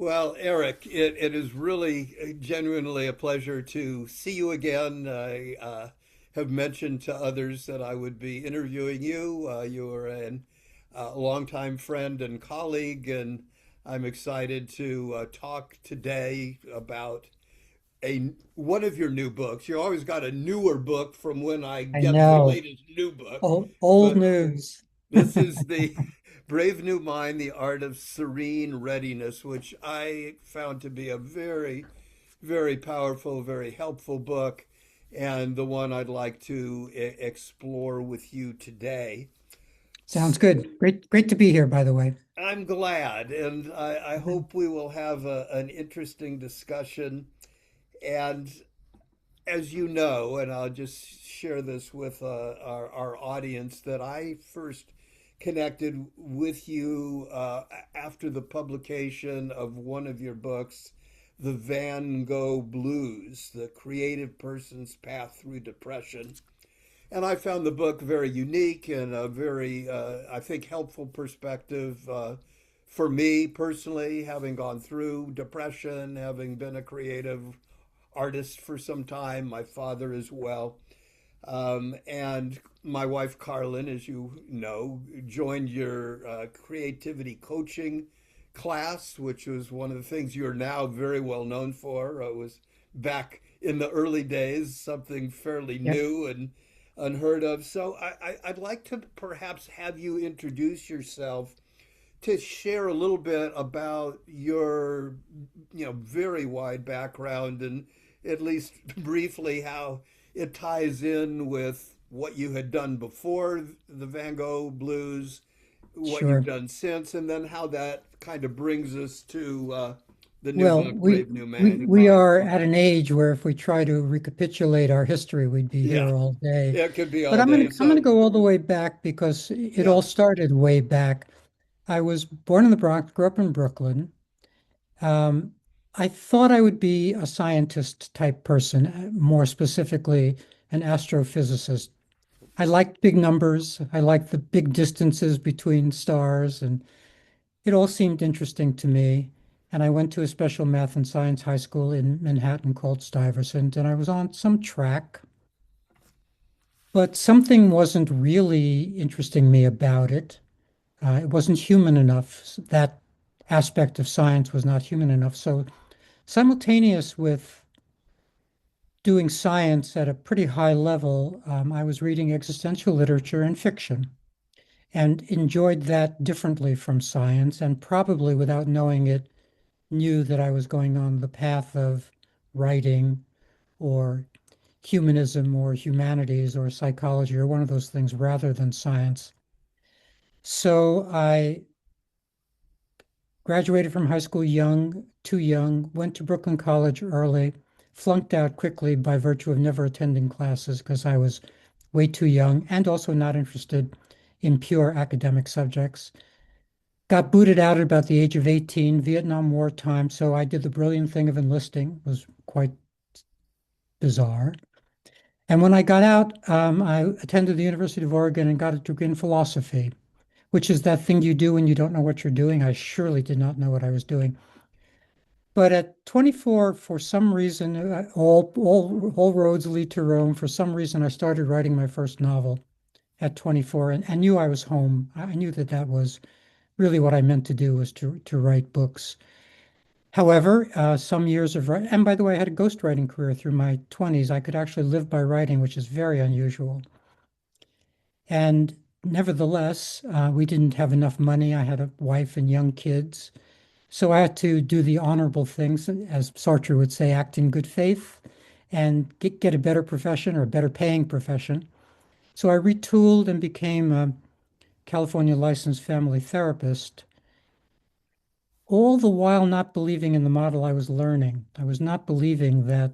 Well, Eric, it is really genuinely a pleasure to see you again. I have mentioned to others that I would be interviewing you. You are a longtime friend and colleague, and I'm excited to talk today about one of your new books. You always got a newer book from when I I get the know. latest new book, Old but news. this is the Brave New Mind, The Art of Serene Readiness, which I found to be a very, very powerful, very helpful book, and the one I'd like to explore with you today. Sounds good. Great to be here, by the way. I'm glad, and I Mhm. hope we will have an interesting discussion. And as you know, and I'll just share this with our audience, that I first connected with you after the publication of one of your books, The Van Gogh Blues, The Creative Person's Path Through Depression. And I found the book very unique and a very, I think, helpful perspective for me personally, having gone through depression, having been a creative artist for some time, my father as well. And my wife, Carlin, as you know, joined your creativity coaching class, which was one of the things you're now very well known for. It was back in the early days, something fairly Yep, new and unheard of. So I'd like to perhaps have you introduce yourself to share a little bit about your, very wide background and at least briefly how it ties in with what you had done before the Van Gogh Blues, what you've sure. done since, and then how that kind of brings us to the new Well, book, Brave New we Mind. are at an age where if we try to recapitulate our history, we'd be Yeah, here all day. yeah, it could be But all day. I'm gonna So, go all the way back because it yeah. all started way back. I was born in the Bronx, grew up in Brooklyn. Um, I thought I would be a scientist type person, more specifically an astrophysicist. I liked big numbers. I liked the big distances between stars, and it all seemed interesting to me. And I went to a special math and science high school in Manhattan called Stuyvesant, and I was on some track, but something wasn't really interesting me about it. It wasn't human enough. That aspect of science was not human enough. So, simultaneous with doing science at a pretty high level, I was reading existential literature and fiction, and enjoyed that differently from science, and probably without knowing it, knew that I was going on the path of writing or humanism or humanities or psychology or one of those things rather than science. So I graduated from high school young, too young, went to Brooklyn College early, flunked out quickly by virtue of never attending classes because I was way too young and also not interested in pure academic subjects. Got booted out at about the age of 18, Vietnam War time. So I did the brilliant thing of enlisting. It was quite bizarre. And when I got out, I attended the University of Oregon and got a degree in philosophy, which is that thing you do when you don't know what you're doing. I surely did not know what I was doing. But at 24, for some reason, all roads lead to Rome. For some reason, I started writing my first novel at 24 and knew I was home. I knew that that was really what I meant to do was to write books. However, some years of writing, and by the way, I had a ghostwriting career through my 20s. I could actually live by writing, which is very unusual. And nevertheless, we didn't have enough money. I had a wife and young kids. So I had to do the honorable things, as Sartre would say, act in good faith and get a better profession or a better paying profession. So I retooled and became a California licensed family therapist, all the while not believing in the model I was learning. I was not believing that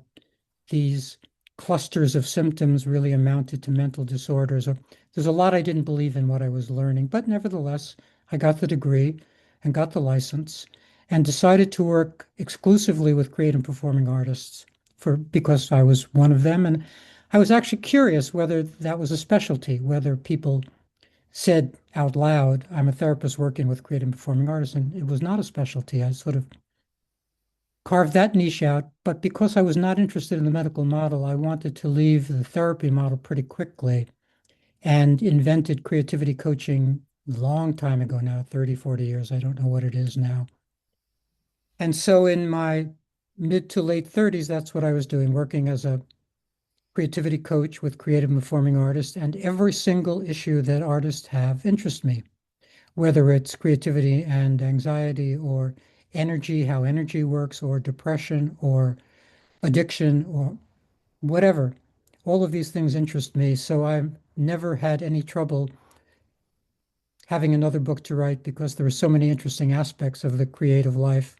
these clusters of symptoms really amounted to mental disorders. Or there's a lot I didn't believe in what I was learning, but nevertheless, I got the degree and got the license and decided to work exclusively with creative performing artists for because I was one of them. And I was actually curious whether that was a specialty, whether people said out loud, I'm a therapist working with creative performing artists, and it was not a specialty. I sort of carved that niche out. But because I was not interested in the medical model, I wanted to leave the therapy model pretty quickly and invented creativity coaching a long time ago now, 30, 40 years. I don't know what it is now. And so in my mid to late 30s, that's what I was doing, working as a creativity coach with creative and performing artists. And every single issue that artists have interests me, whether it's creativity and anxiety or energy, how energy works, or depression or addiction or whatever. All of these things interest me. So I've never had any trouble having another book to write because there are so many interesting aspects of the creative life.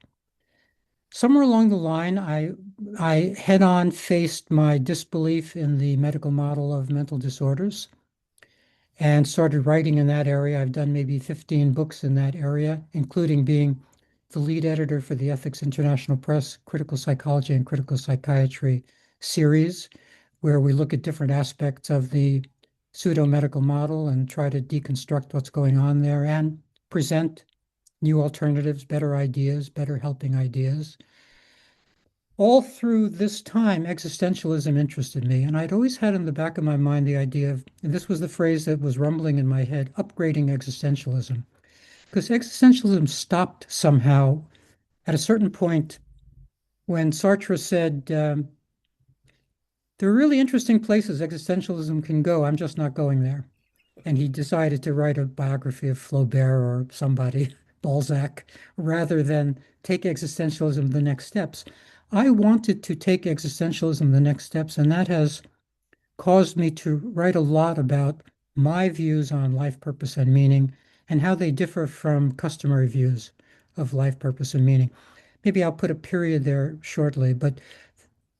Somewhere along the line, I head on faced my disbelief in the medical model of mental disorders and started writing in that area. I've done maybe 15 books in that area, including being the lead editor for the Ethics International Press Critical Psychology and Critical Psychiatry series, where we look at different aspects of the pseudo-medical model and try to deconstruct what's going on there and present new alternatives, better ideas, better helping ideas. All through this time, existentialism interested me, and I'd always had in the back of my mind the idea of, and this was the phrase that was rumbling in my head, upgrading existentialism. Because existentialism stopped somehow at a certain point when Sartre said, there are really interesting places existentialism can go. I'm just not going there. And he decided to write a biography of Flaubert or somebody, Balzac, rather than take existentialism the next steps. I wanted to take existentialism the next steps, and that has caused me to write a lot about my views on life purpose and meaning and how they differ from customary views of life purpose and meaning. Maybe I'll put a period there shortly, but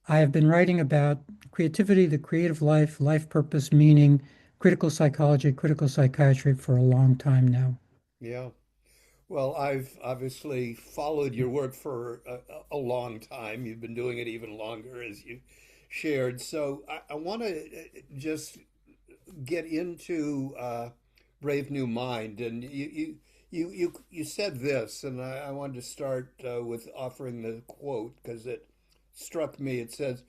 I have been writing about creativity, the creative life, life purpose, meaning, critical psychology, critical psychiatry for a long time now. Yeah. Well, I've obviously followed your work for a long time. You've been doing it even longer, as you shared. So I want to just get into Brave New Mind, and you said this, and I wanted to start with offering the quote because it struck me. It says,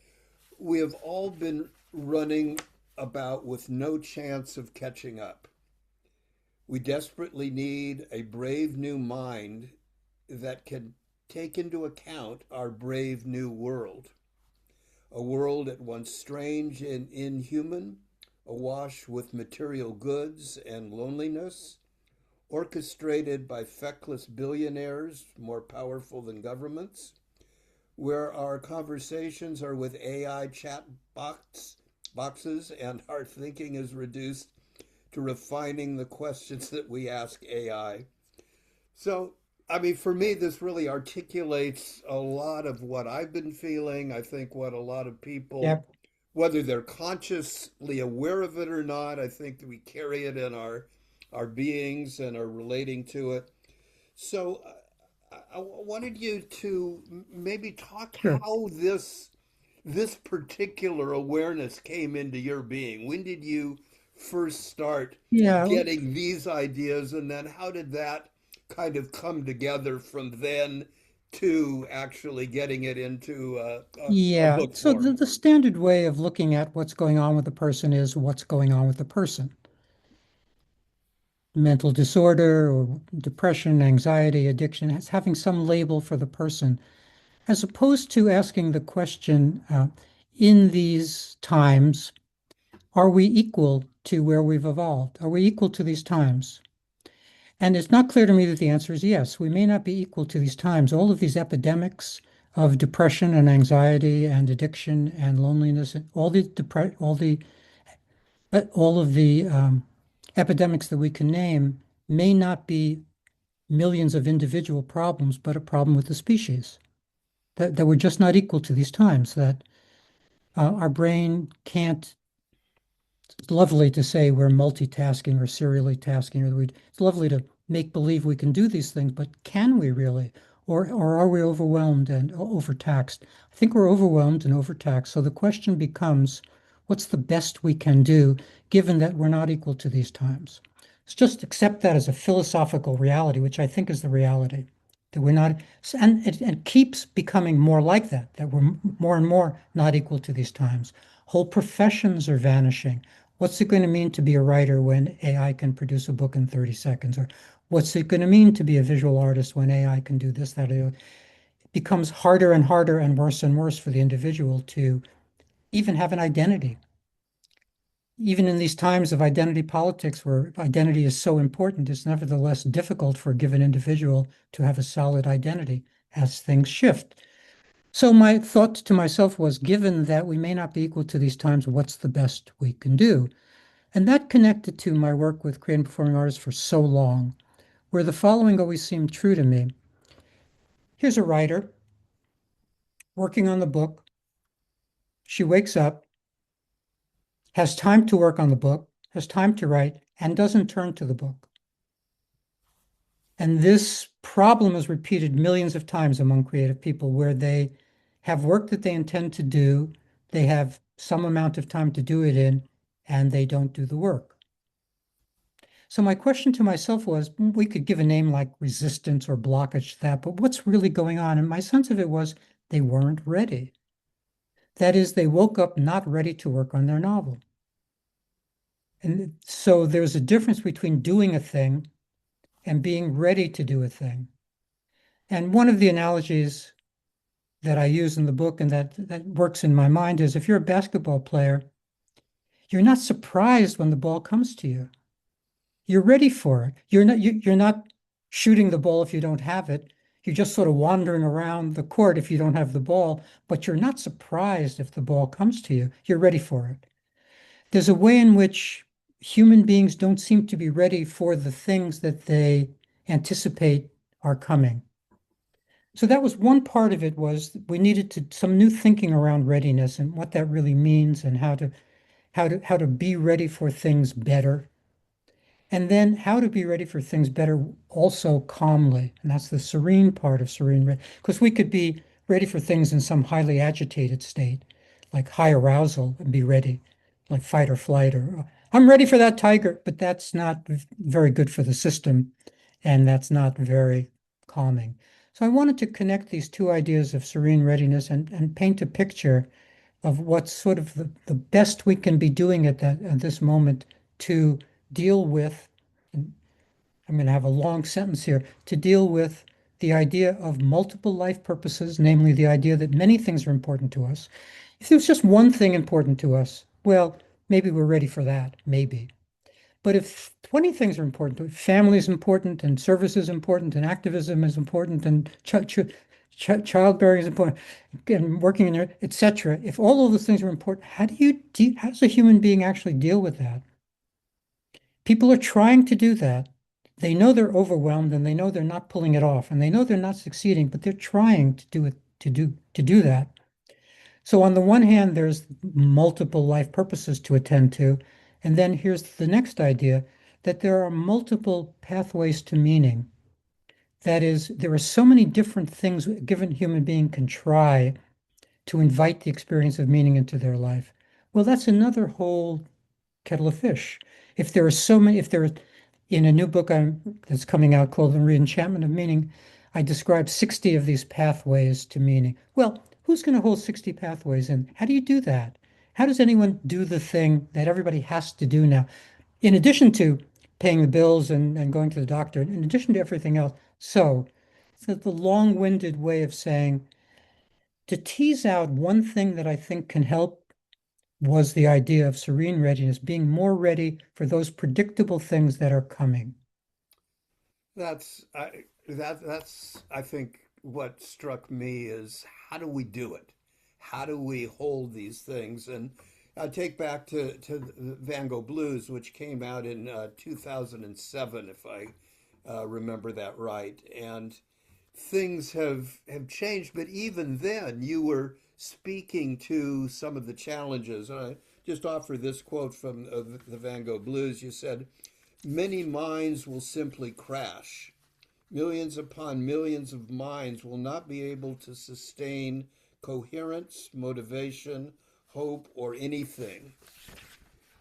"We have all been running about with no chance of catching up. We desperately need a brave new mind that can take into account our brave new world, a world at once strange and inhuman, awash with material goods and loneliness, orchestrated by feckless billionaires more powerful than governments, where our conversations are with AI boxes and our thinking is reduced to refining the questions that we ask AI." So, I mean, for me, this really articulates a lot of what I've been feeling. I think what a lot of people, Yep, whether they're consciously aware of it or not, I think that we carry it in our beings and are relating to it. So, I wanted you to maybe talk sure. how this particular awareness came into your being. When did you first start Yeah, getting these ideas, and then how did that kind of come together from then to actually getting it into a yeah. book So form? the standard way of looking at what's going on with the person is what's going on with the person. Mental disorder or depression, anxiety, addiction, has having some label for the person, as opposed to asking the question, in these times, are we equal to where we've evolved? Are we equal to these times? And it's not clear to me that the answer is yes. We may not be equal to these times. All of these epidemics of depression and anxiety and addiction and loneliness, all of the epidemics that we can name may not be millions of individual problems, but a problem with the species. That we're just not equal to these times. That our brain can't. It's lovely to say we're multitasking or serially tasking, it's lovely to make believe we can do these things, but can we really? Or are we overwhelmed and overtaxed? I think we're overwhelmed and overtaxed. So the question becomes, what's the best we can do given that we're not equal to these times? Let's just accept that as a philosophical reality, which I think is the reality. that we're not, and it keeps becoming more like that, that we're more and more not equal to these times. Whole professions are vanishing. What's it going to mean to be a writer when AI can produce a book in 30 seconds? Or what's it going to mean to be a visual artist when AI can do this, that, or it becomes harder and worse for the individual to even have an identity. Even in these times of identity politics, where identity is so important, it's nevertheless difficult for a given individual to have a solid identity as things shift. So my thought to myself was, given that we may not be equal to these times, what's the best we can do? And that connected to my work with creative performing artists for so long, where the following always seemed true to me. Here's a writer working on the book. She wakes up, has time to work on the book, has time to write, and doesn't turn to the book. And this problem is repeated millions of times among creative people where they have work that they intend to do, they have some amount of time to do it in, and they don't do the work. So my question to myself was, we could give a name like resistance or blockage to that, but what's really going on? And my sense of it was they weren't ready. That is, they woke up not ready to work on their novel. And so there's a difference between doing a thing and being ready to do a thing. And one of the analogies that I use in the book and that works in my mind is if you're a basketball player, you're not surprised when the ball comes to you. You're ready for it. You're not shooting the ball if you don't have it. You're just sort of wandering around the court if you don't have the ball, but you're not surprised if the ball comes to you. You're ready for it. There's a way in which human beings don't seem to be ready for the things that they anticipate are coming. So that was one part of it was we needed to some new thinking around readiness and what that really means and how to be ready for things better. And then how to be ready for things better also calmly. And that's the serene part of serene, because we could be ready for things in some highly agitated state, like high arousal and be ready, like fight or flight, or I'm ready for that tiger, but that's not very good for the system. And that's not very calming. So I wanted to connect these two ideas of serene readiness and paint a picture of what's sort of the best we can be doing at this moment to deal with, and I'm going to have a long sentence here, to deal with the idea of multiple life purposes, namely the idea that many things are important to us. If there's just one thing important to us, well, maybe we're ready for that, maybe. But if 20 things are important to it, family is important, and service is important, and activism is important, and childbearing is important, and working in there, etc. If all of those things are important, how does a human being actually deal with that? People are trying to do that. They know they're overwhelmed and they know they're not pulling it off and they know they're not succeeding, but they're trying to do it to do that. So on the one hand, there's multiple life purposes to attend to. And then here's the next idea that there are multiple pathways to meaning. That is, there are so many different things a given human being can try to invite the experience of meaning into their life. Well, that's another whole kettle of fish. If there are so many, if there, in a new book that's coming out called The Reenchantment of Meaning, I describe 60 of these pathways to meaning. Well, who's going to hold 60 pathways and how do you do that? How does anyone do the thing that everybody has to do now? In addition to paying the bills and going to the doctor, in addition to everything else. So, it's the long-winded way of saying to tease out one thing that I think can help was the idea of serene readiness, being more ready for those predictable things that are coming. That's I think what struck me is how do we do it? How do we hold these things? And I take back to the Van Gogh Blues, which came out in 2007, if I remember that right. And things have changed, but even then, you were speaking to some of the challenges. And I just offer this quote from the Van Gogh Blues. You said, "Many minds will simply crash. Millions upon millions of minds will not be able to sustain coherence, motivation, hope, or anything.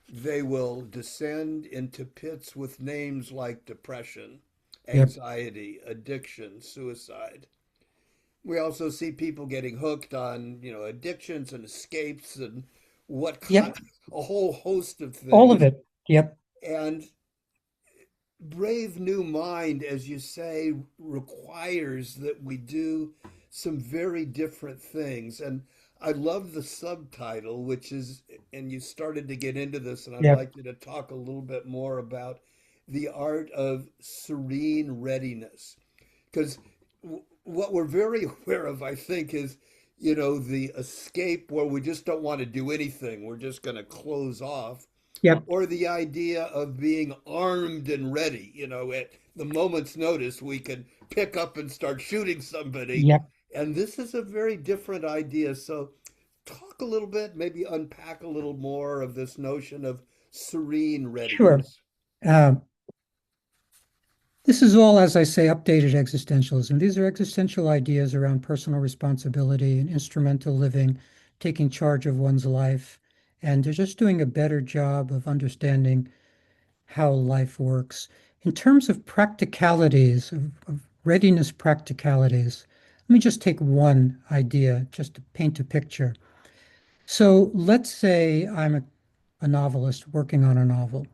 They will descend into pits with names like depression, Yep. anxiety, addiction, suicide. We also see people getting hooked on, addictions and escapes and what kind, Yep. a whole host of All of things. it. Yep. And brave new mind, as you say, requires that we do some very different things. And I love the subtitle, which is, and you started to get into this, and I'd Yep. like you to talk a little bit more about the art of serene readiness. Because what we're very aware of, I think, is, the escape where we just don't want to do anything. We're just going to close off, Yep. or the idea of being armed and ready. At the moment's notice, we can pick up and start shooting somebody. Yep. And this is a very different idea. So, talk a little bit, maybe unpack a little more of this notion of serene Sure. readiness. Uh, this is all, as I say, updated existentialism. These are existential ideas around personal responsibility and instrumental living, taking charge of one's life, and they're just doing a better job of understanding how life works. In terms of practicalities, of readiness practicalities, let me just take one idea just to paint a picture. So let's say I'm a novelist working on a novel,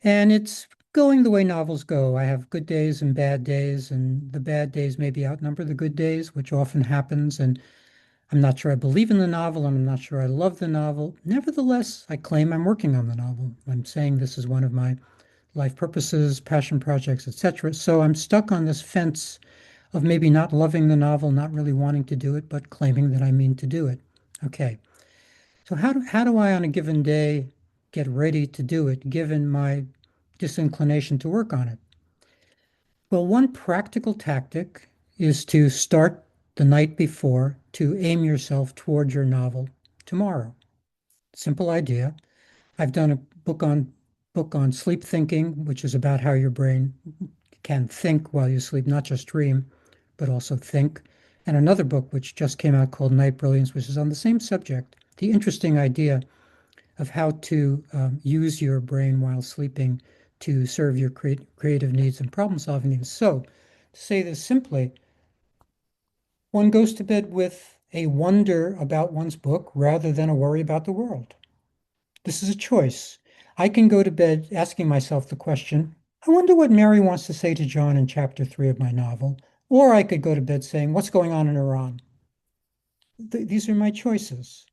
and it's going the way novels go. I have good days and bad days, and the bad days maybe outnumber the good days, which often happens. And I'm not sure I believe in the novel, and I'm not sure I love the novel. Nevertheless, I claim I'm working on the novel. I'm saying this is one of my life purposes, passion projects, etc. So I'm stuck on this fence of maybe not loving the novel, not really wanting to do it, but claiming that I mean to do it. Okay. So how do I on a given day get ready to do it, given my disinclination to work on it? Well, one practical tactic is to start the night before to aim yourself towards your novel tomorrow. Simple idea. I've done a book on sleep thinking, which is about how your brain can think while you sleep, not just dream, but also think. And another book which just came out called Night Brilliance, which is on the same subject. The interesting idea of how to use your brain while sleeping to serve your creative needs and problem solving needs. So, to say this simply, one goes to bed with a wonder about one's book rather than a worry about the world. This is a choice. I can go to bed asking myself the question, I wonder what Mary wants to say to John in chapter 3 of my novel. Or I could go to bed saying, what's going on in Iran? These are my choices.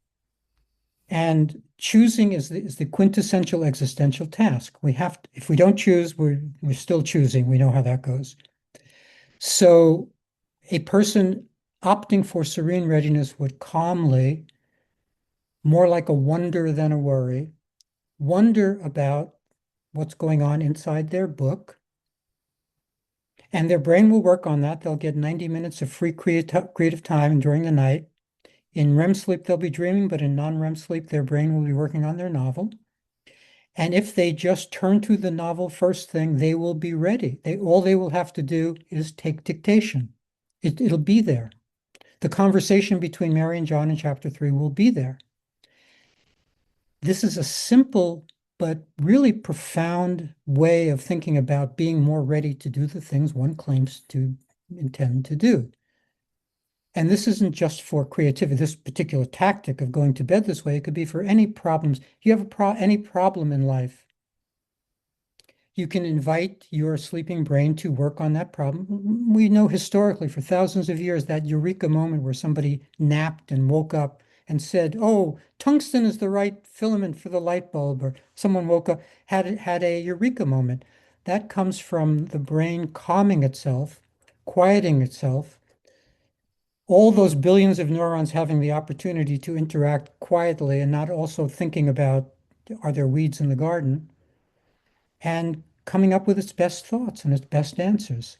And choosing is the quintessential existential task. We have to, if we don't choose, we're still choosing. We know how that goes. So a person opting for serene readiness would calmly, more like a wonder than a worry, wonder about what's going on inside their book, and their brain will work on that. They'll get 90 minutes of free creative time during the night. In REM sleep, they'll be dreaming, but in non-REM sleep, their brain will be working on their novel. And if they just turn to the novel first thing, they will be ready. All they will have to do is take dictation. It'll be there. The conversation between Mary and John in chapter 3 will be there. This is a simple but really profound way of thinking about being more ready to do the things one claims to intend to do. And this isn't just for creativity, this particular tactic of going to bed this way. It could be for any problems. You have any problem in life, you can invite your sleeping brain to work on that problem. We know historically for thousands of years that eureka moment where somebody napped and woke up and said, "Oh, tungsten is the right filament for the light bulb," or someone woke up, had a eureka moment. That comes from the brain calming itself, quieting itself, all those billions of neurons having the opportunity to interact quietly and not also thinking about, are there weeds in the garden? And coming up with its best thoughts and its best answers.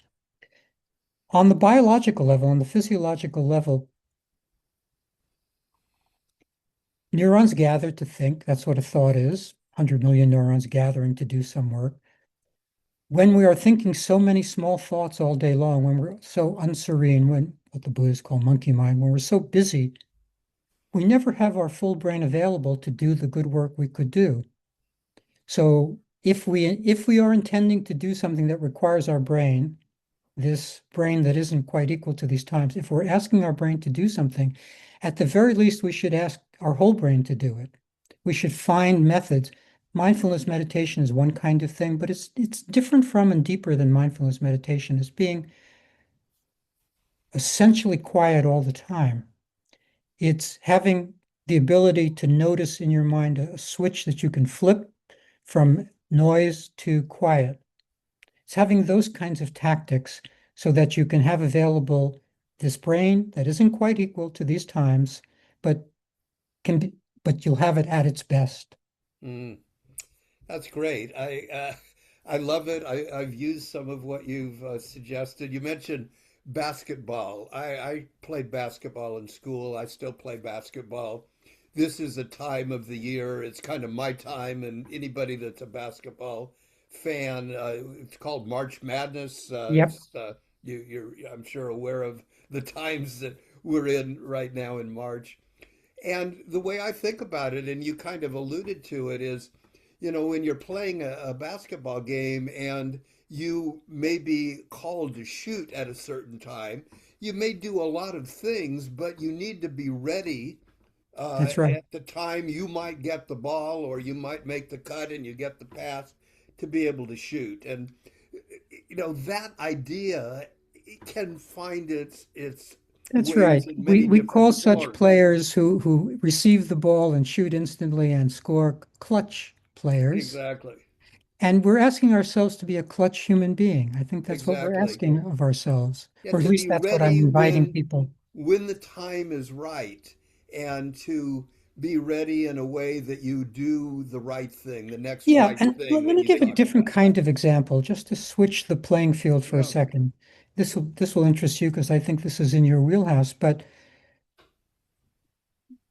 On the biological level, on the physiological level, neurons gather to think. That's what a thought is. 100 million neurons gathering to do some work. When we are thinking so many small thoughts all day long, when we're so unserene, when what the Buddhists call monkey mind, when we're so busy, we never have our full brain available to do the good work we could do. So if we are intending to do something that requires our brain, this brain that isn't quite equal to these times, if we're asking our brain to do something, at the very least, we should ask our whole brain to do it. We should find methods. Mindfulness meditation is one kind of thing, but it's different from and deeper than mindfulness meditation. It's being essentially quiet all the time. It's having the ability to notice in your mind a switch that you can flip from noise to quiet. It's having those kinds of tactics so that you can have available this brain that isn't quite equal to these times, but can be, but you'll have it at its best. Mm. That's great. I love it. I've used some of what you've suggested. You mentioned basketball. I played basketball in school. I still play basketball. This is a time of the year. It's kind of my time, and anybody that's a basketball fan, it's called March Madness. Yep, I'm sure aware of the times that we're in right now in March. And the way I think about it, and you kind of alluded to it, is, when you're playing a basketball game and you may be called to shoot at a certain time, you may do a lot of things, but you need to be ready that's right. at the time you might get the ball or you might make the cut and you get the pass to be able to shoot. And, that idea can find its That's right. ways in We many we different call such sports. players who receive the ball and shoot instantly and score clutch players. Exactly. And we're asking ourselves to be a clutch human being. I think that's what we're Exactly. asking of ourselves, Yeah, or at to least be that's what I'm ready inviting people. when the time is right and to be ready in a way that you do the right thing, the next Yeah, right and thing let me give that a you can different do. kind of example, just to switch the playing field for a Yeah. second. This will interest you because I think this is in your wheelhouse. But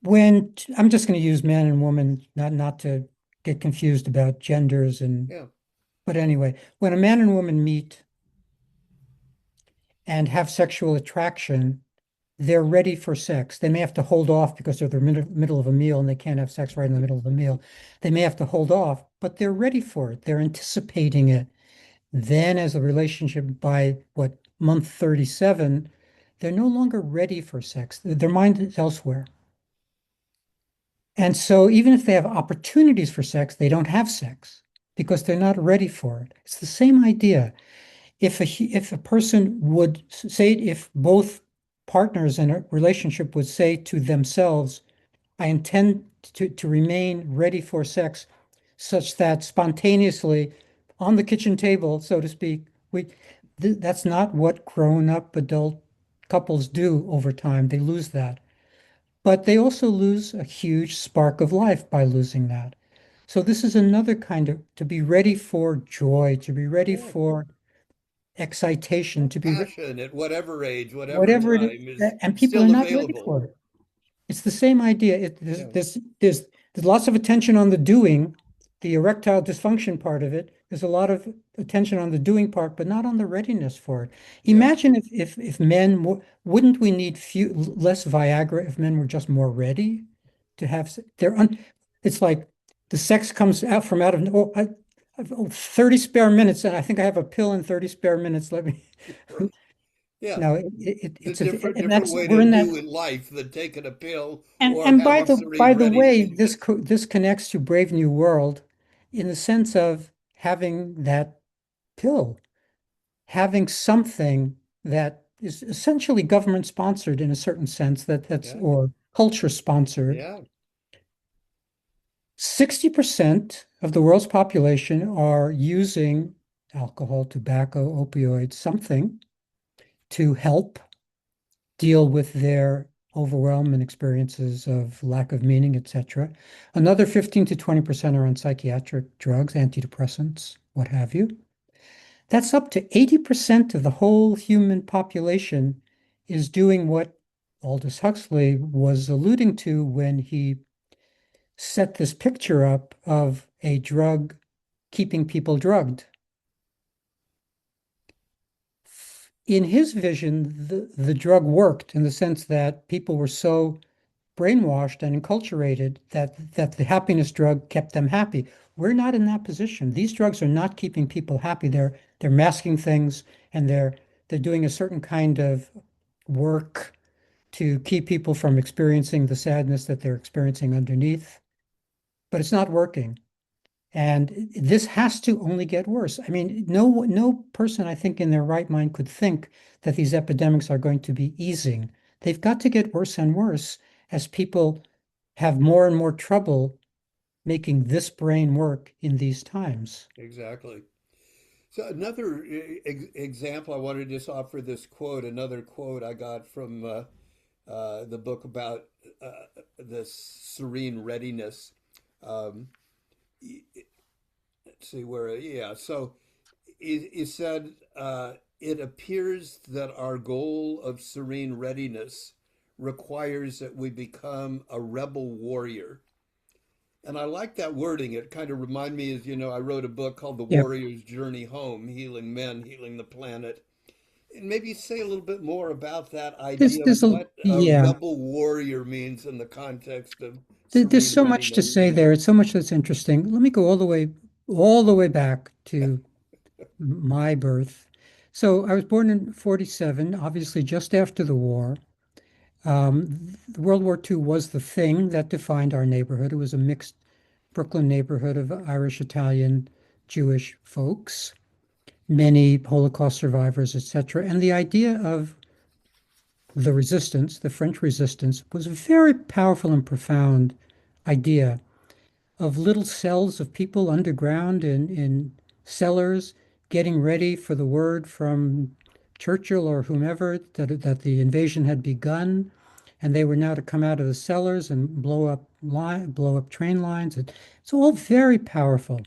I'm just going to use man and woman, not to get confused about genders and Yeah. but anyway, when a man and woman meet and have sexual attraction, they're ready for sex. They may have to hold off because they're in the middle of a meal and they can't have sex right in the middle of a meal. They may have to hold off, but they're ready for it. They're anticipating it. Then, as a relationship by what, month 37, they're no longer ready for sex. Their mind is elsewhere. And so, even if they have opportunities for sex, they don't have sex because they're not ready for it. It's the same idea. If a person would say, if both partners in a relationship would say to themselves, I intend to remain ready for sex, such that spontaneously on the kitchen table, so to speak, that's not what grown-up adult couples do over time. They lose that. But they also lose a huge spark of life by losing that. So this is another kind of to be ready for joy, to be ready Yeah. for excitation, to be Passion at whatever age, whatever whatever it time is, is and people are still not ready available. for it. It's the same idea. Yeah. There's lots of attention on the doing, the erectile dysfunction part of it. There's a lot of attention on the doing part, but not on the readiness for it. Yeah. Imagine if men wouldn't we need less Viagra if men were just more ready to have it's like the sex comes out from out of I've 30 spare minutes and I think I have a pill in 30 spare minutes. Let me Right. Yeah. no, It's a it's different and different that's way we're to in that. do in life than taking a pill And or and having by serene the way, readiness. this connects to Brave New World in the sense of having that pill, having something that is essentially government sponsored in a certain sense that's Yeah. or culture sponsored. Yeah. 60% of the world's population are using alcohol, tobacco, opioids, something to help deal with their overwhelm and experiences of lack of meaning, etc. Another 15 to 20% are on psychiatric drugs, antidepressants, what have you. That's up to 80% of the whole human population is doing what Aldous Huxley was alluding to when he set this picture up of a drug keeping people drugged. In his vision, the drug worked in the sense that people were so brainwashed and enculturated that the happiness drug kept them happy. We're not in that position. These drugs are not keeping people happy. They're masking things and they're doing a certain kind of work to keep people from experiencing the sadness that they're experiencing underneath, but it's not working. And this has to only get worse. I mean, no person, I think, in their right mind could think that these epidemics are going to be easing. They've got to get worse and worse as people have more and more trouble making this brain work in these times. Exactly. So another example, I wanted to just offer this quote, another quote I got from the book about this serene readiness. Um, let's see where, yeah. So he said, it appears that our goal of serene readiness requires that we become a rebel warrior. And I like that wording. It kind of reminded me as, I wrote a book called The Yeah, Warrior's Journey Home, Healing Men, Healing the Planet. And maybe say a little bit more about that idea of there's a what a yeah. rebel warrior means in the context of There's serene so much to readiness. say there. It's so much that's interesting. Let me go all the way back to my birth. So I was born in 47, obviously just after the war. World War II was the thing that defined our neighborhood. It was a mixed Brooklyn neighborhood of Irish, Italian, Jewish folks, many Holocaust survivors, etc. And the idea of the resistance, the French resistance, was a very powerful and profound idea of little cells of people underground in cellars getting ready for the word from Churchill or whomever that the invasion had begun, and they were now to come out of the cellars and blow up train lines. It's all very powerful.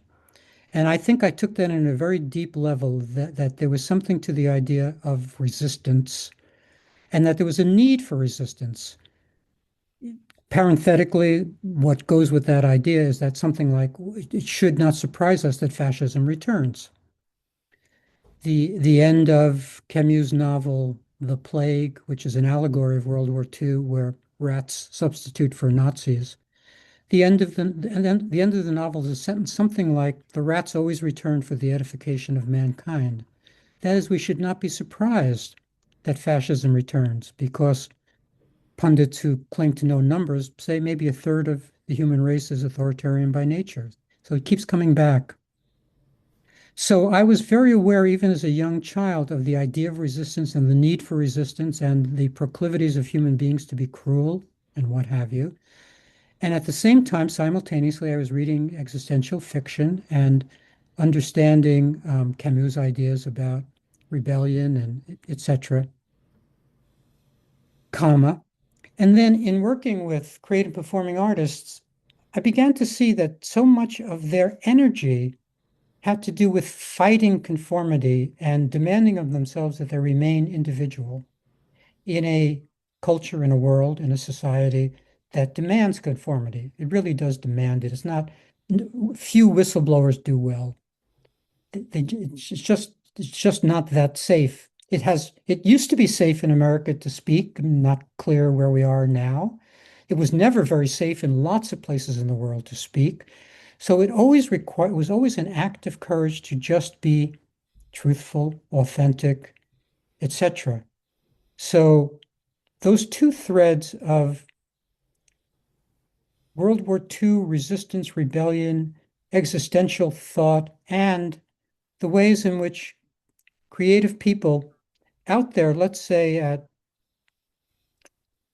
And I think I took that in a very deep level that there was something to the idea of resistance and that there was a need for resistance. Parenthetically, what goes with that idea is that something like it should not surprise us that fascism returns. The end of Camus' novel The Plague, which is an allegory of World War II, where rats substitute for Nazis. The end of the novel is a sentence something like, "The rats always return for the edification of mankind." That is, we should not be surprised that fascism returns because pundits who claim to know numbers say maybe a third of the human race is authoritarian by nature. So it keeps coming back. So I was very aware, even as a young child, of the idea of resistance and the need for resistance and the proclivities of human beings to be cruel and what have you. And at the same time, simultaneously, I was reading existential fiction and understanding Camus' ideas about rebellion and etc., comma. And then in working with creative performing artists, I began to see that so much of their energy had to do with fighting conformity and demanding of themselves that they remain individual in a culture, in a world, in a society that demands conformity. It really does demand it. It's not, few whistleblowers do well. It's just not that safe. It used to be safe in America to speak. I'm not clear where we are now. It was never very safe in lots of places in the world to speak. So it was always an act of courage to just be truthful, authentic, etc. So those two threads of World War II resistance, rebellion, existential thought, and the ways in which creative people out there, let's say at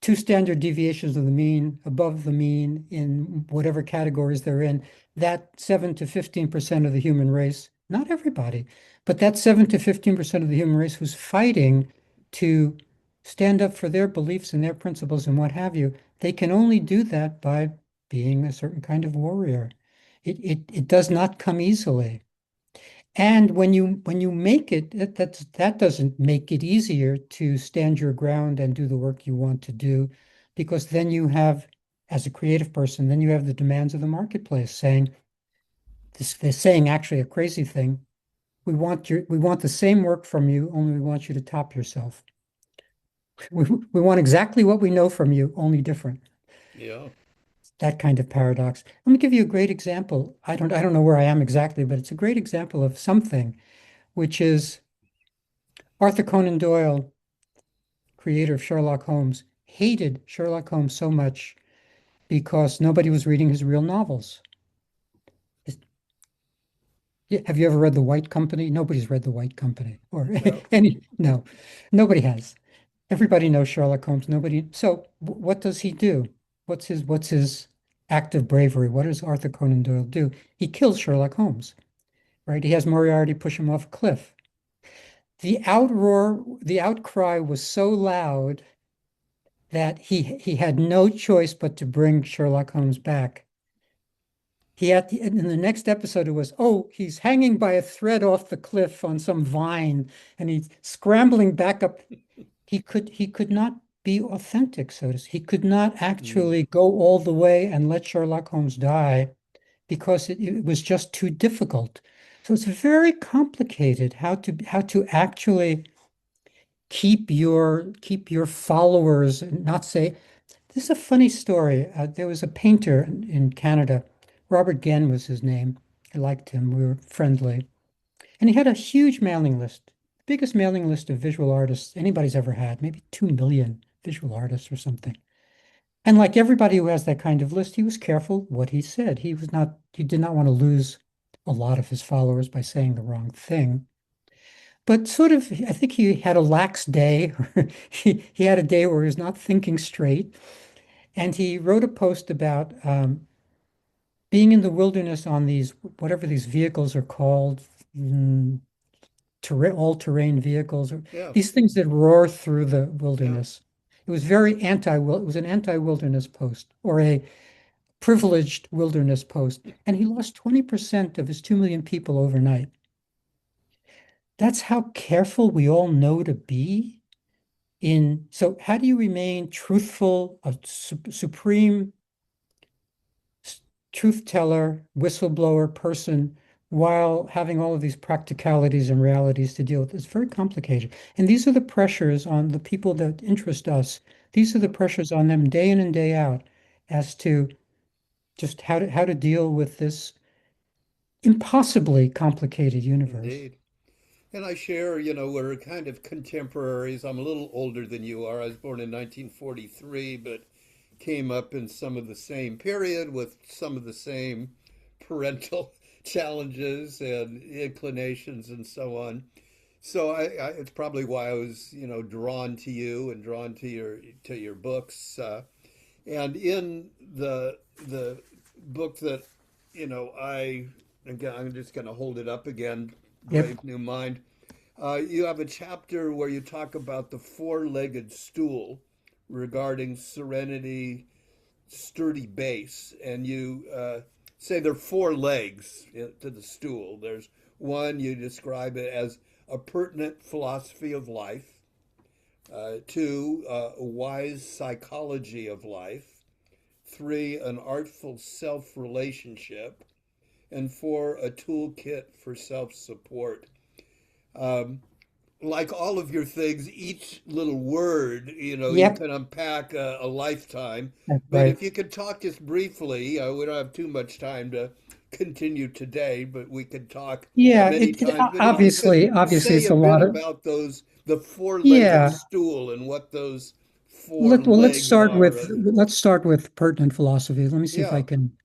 two standard deviations of the mean, above the mean in whatever categories they're in, that 7 to 15% of the human race, not everybody, but that 7 to 15% of the human race who's fighting to stand up for their beliefs and their principles and what have you, they can only do that by being a certain kind of warrior. It does not come easily. And when you make it, that doesn't make it easier to stand your ground and do the work you want to do, because then you have, as a creative person, then you have the demands of the marketplace saying this. They're saying actually a crazy thing. We want the same work from you, only we want you to top yourself. We want exactly what we know from you, only different. Yeah. That kind of paradox. Let me give you a great example. I don't know where I am exactly, but it's a great example of something, which is Arthur Conan Doyle, creator of Sherlock Holmes, hated Sherlock Holmes so much because nobody was reading his real novels. Yeah, have you ever read The White Company? Nobody's read The White Company or No. no, nobody has. Everybody knows Sherlock Holmes. Nobody. So what does he do? What's his act of bravery? What does Arthur Conan Doyle do? He kills Sherlock Holmes, right? He has Moriarty push him off a cliff. The outcry was so loud that he had no choice but to bring Sherlock Holmes back. He had in the next episode it was, oh, he's hanging by a thread off the cliff on some vine and he's scrambling back up. He could not be authentic, so to speak. He could not Mm, actually go all the way and let Sherlock Holmes die because it was just too difficult. So it's very complicated how to actually keep your followers and not say, this is a funny story. There was a painter in Canada. Robert Genn was his name. I liked him. We were friendly. And he had a huge mailing list, the biggest mailing list of visual artists anybody's ever had, maybe 2 million visual artists or something. And like everybody who has that kind of list, he was careful what he said. He did not want to lose a lot of his followers by saying the wrong thing. But sort of, I think he had a lax day. He had a day where he was not thinking straight. And he wrote a post about being in the wilderness on these, whatever these vehicles are called, mm, all-terrain vehicles, or yeah. these things that roar through the Yeah. wilderness. It was very it was an anti-wilderness post or a privileged wilderness post. And he lost 20% of his 2 million people overnight. That's how careful we all know to be so how do you remain truthful, a supreme truth teller, whistleblower person while having all of these practicalities and realities to deal with? It's very complicated. And these are the pressures on the people that interest us. These are the pressures on them day in and day out as to just how to deal with this impossibly complicated universe. Indeed. And I share, we're kind of contemporaries. I'm a little older than you are. I was born in 1943, but came up in some of the same period with some of the same parental challenges and inclinations and so on. So it's probably why I was, drawn to you and drawn to your books. And in the book that, I again, I'm just going to hold it up again, Yep. Brave New Mind. You have a chapter where you talk about the four-legged stool regarding serenity, sturdy base, and you say there are four legs to the stool. There's one, you describe it as a pertinent philosophy of life. Two, a wise psychology of life. Three, an artful self relationship. And four, a toolkit for self support. Um, like all of your things, each little word, you Yep. can unpack a lifetime. That's But right. if you could talk just briefly, we don't have too much time to continue today, but we could talk Yeah, many times. But if you could obviously say it's a a bit lot of about the four-legged yeah. stool and what those four Well, legs are of, let's start with pertinent philosophy. Let me see if I yeah, can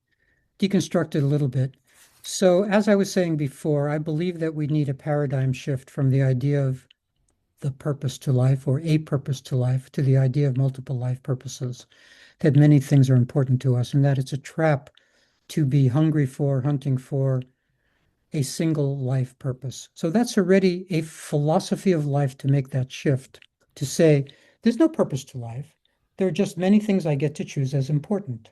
deconstruct it a little bit. So, as I was saying before, I believe that we need a paradigm shift from the idea of the purpose to life or a purpose to life to the idea of multiple life purposes, that many things are important to us and that it's a trap to be hungry for, hunting for a single life purpose. So that's already a philosophy of life to make that shift, to say, there's no purpose to life. There are just many things I get to choose as important.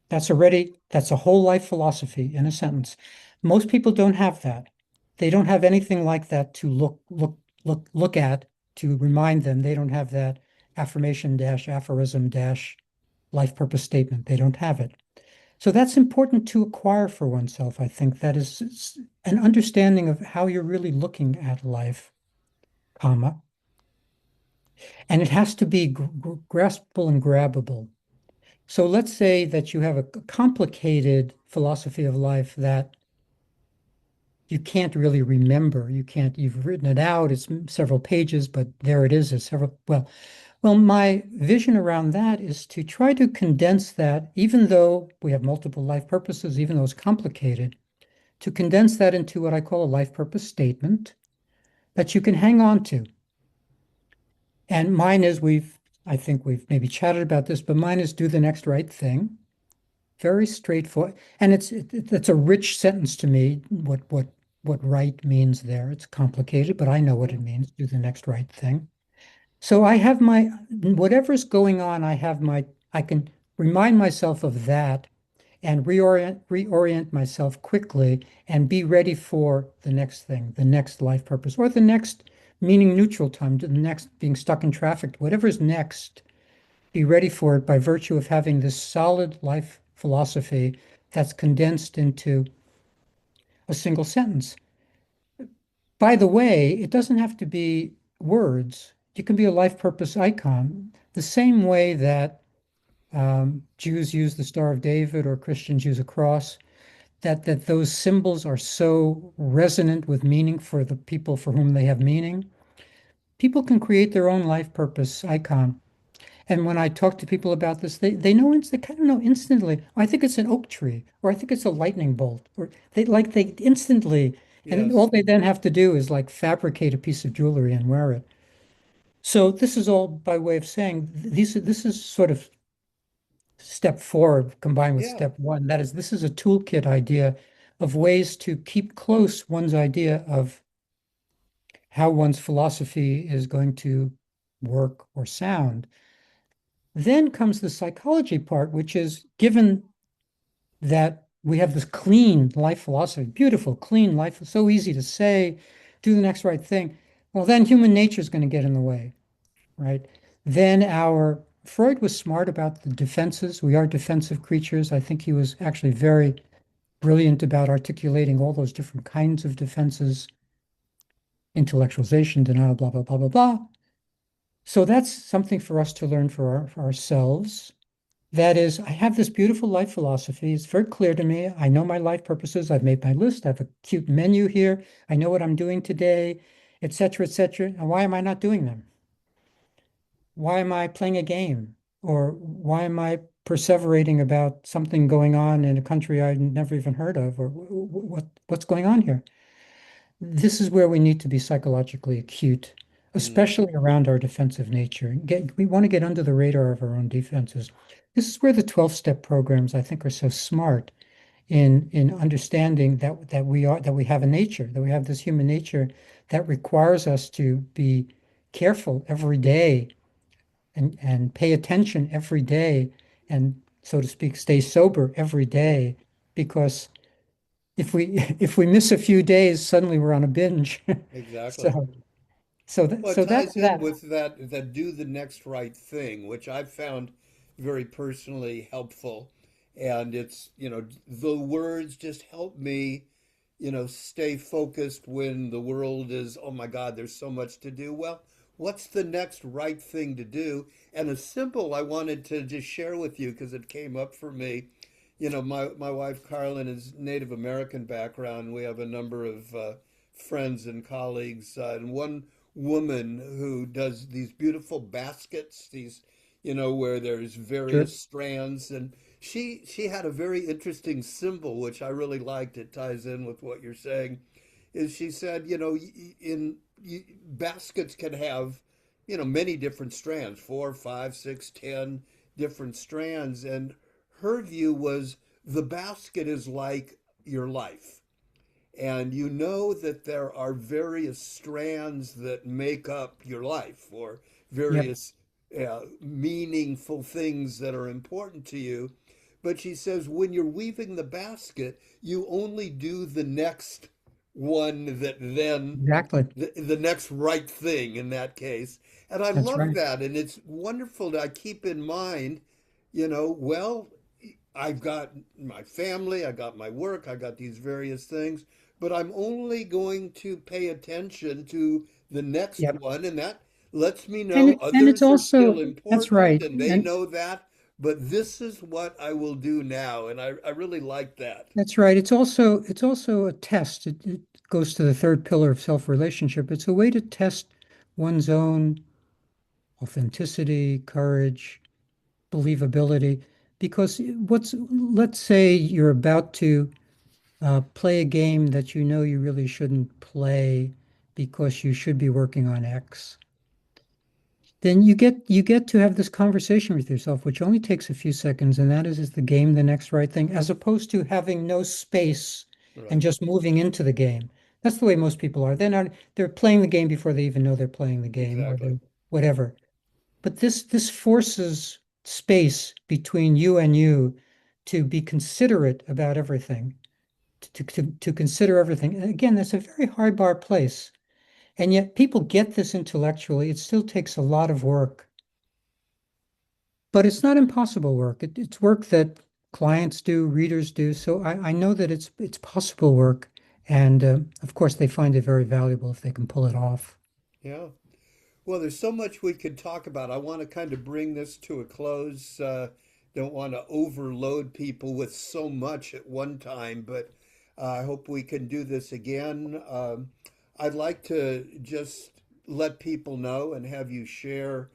That's a whole life philosophy in a sentence. Most people don't have that. They don't have anything like that to look at to remind them. They don't have that affirmation dash aphorism dash life purpose statement. They don't have it. So that's important to acquire for oneself. I think that is an understanding of how you're really looking at life, and it has to be graspable and grabbable. So let's say that you have a complicated philosophy of life that you can't really remember. You can't, you've written it out, it's several pages, but there it is, it's several, well, my vision around that is to try to condense that, even though we have multiple life purposes, even though it's complicated, to condense that into what I call a life purpose statement that you can hang on to. And mine is I think we've maybe chatted about this, but mine is do the next right thing. Very straightforward. And it's a rich sentence to me, what right means there. It's complicated, but I know what it Mm, means, do the next right thing. So I have my, whatever's going on, I can remind myself of that and reorient myself quickly and be ready for the next thing, the next life purpose, or the next meaning neutral time, the next being stuck in traffic, whatever's next, be ready for it by virtue of having this solid life philosophy that's condensed into a single sentence. By the way, it doesn't have to be words. You can be a life purpose icon, the same way that Jews use the Star of David or Christians use a cross, that those symbols are so resonant with meaning for the people for whom they have meaning. People can create their own life purpose icon. And when I talk to people about this, they know they kind of know instantly. "Oh, I think it's an oak tree, or I think it's a lightning bolt, or they instantly, and all yes. they then have to do is like fabricate a piece of jewelry and wear it. So this is all by way of saying this is sort of step four combined with Yeah. step one. That is, this is a toolkit idea of ways to keep close one's idea of how one's philosophy is going to work or sound. Then comes the psychology part, which is given that we have this clean life philosophy, beautiful, clean life, so easy to say, do the next right thing. Well, then human nature is going to get in the way, right? Then our Freud was smart about the defenses. We are defensive creatures. I think he was actually very brilliant about articulating all those different kinds of defenses, intellectualization, denial, blah, blah, blah, blah, blah. So that's something for us to learn for ourselves. That is, I have this beautiful life philosophy. It's very clear to me. I know my life purposes. I've made my list. I have a cute menu here. I know what I'm doing today, et cetera, et cetera. And why am I not doing them? Why am I playing a game? Or why am I perseverating about something going on in a country I'd never even heard of? Or what's going on here? This is where we need to be psychologically acute, Mm, especially around our defensive nature. We want to get under the radar of our own defenses. This is where the 12-step programs, I think, are so smart in understanding that we have a nature, that we have this human nature that requires us to be careful every day and pay attention every day and, so to speak, stay sober every day because if we miss a few days, suddenly we're on a binge. exactly. So Well, it so that's ties in that. with that do the next right thing, which I've found very personally helpful. And it's, the words just help me, stay focused when the world is, oh my God, there's so much to do. Well, what's the next right thing to do? And a simple I wanted to just share with you because it came up for me. My wife Carlin is Native American background. We have a number of friends and colleagues, and one woman who does these beautiful baskets, where there's Sure. various strands, and she had a very interesting symbol which I really liked. It ties in with what you're saying. Is she said, baskets can have, many different strands, 4, 5, 6, 10 different strands, and her view was the basket is like your life, and you know that there are various strands that make up your life, or Yep. various meaningful things that are important to you. But she says when you're weaving the basket, you only do the next one that then Exactly. the next right thing in that case. And I That's love right. that. And it's wonderful to keep in mind, well, I've got my family, I got my work, I got these various things, but I'm only going to pay attention to the next Yep. one, and that lets me And know it's others are still also that's important right. and they And know that, but this is what I will do now. And I really like that. That's right. It's also a test. It goes to the third pillar of self-relationship. It's a way to test one's own authenticity, courage, believability. Because let's say you're about to play a game that you know you really shouldn't play because you should be working on X. Then you get to have this conversation with yourself, which only takes a few seconds, and that is the game the next right thing, as opposed to having no space and Right. just moving into the game. That's the way most people are. They're playing the game before they even know they're playing the game or Exactly. they're whatever. But this forces space between you and you to be considerate about everything, to consider everything. And again, that's a very high bar place. And yet people get this intellectually. It still takes a lot of work, but it's not impossible work. It's work that clients do, readers do. So I know that it's possible work. And of course, they find it very valuable if they can pull it off. Yeah. Well, there's so much we could talk about. I want to kind of bring this to a close. Don't want to overload people with so much at one time, but I hope we can do this again. I'd like to just let people know and have you share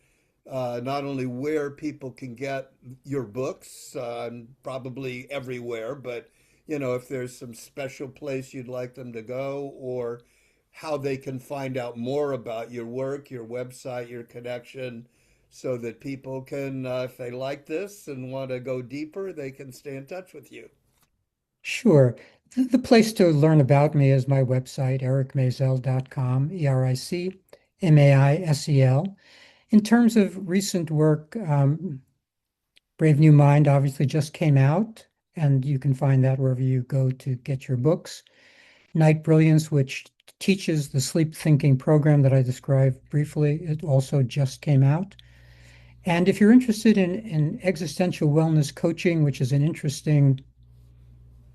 not only where people can get your books, probably everywhere, but if there's some special place you'd like them to go, or how they can find out more about your work, your website, your connection, so that people can, if they like this and want to go deeper, they can stay in touch with you. Sure. The place to learn about me is my website, ericmaisel.com, EricMaisel. In terms of recent work, Brave New Mind obviously just came out, and you can find that wherever you go to get your books. Night Brilliance, which teaches the sleep thinking program that I described briefly, it also just came out. And if you're interested in existential wellness coaching, which is an interesting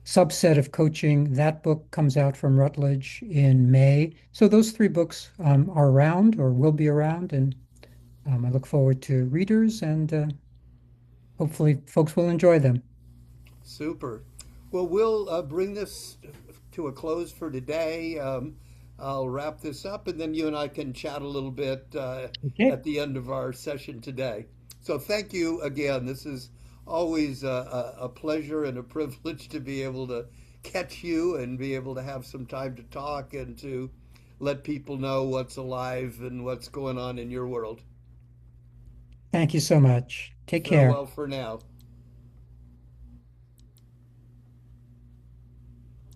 subset of coaching, that book comes out from Routledge in May. So those three books are around or will be around, and I look forward to readers and hopefully folks will enjoy them. Super. Well, we'll bring this to a close for today. I'll wrap this up and then you and I can chat a little bit Okay. at the end of our session today. So, thank you again. This is always a pleasure and a privilege to be able to catch you and be able to have some time to talk and to let people know what's alive and what's going on in your world. Thank you so much. Take care. Farewell for now.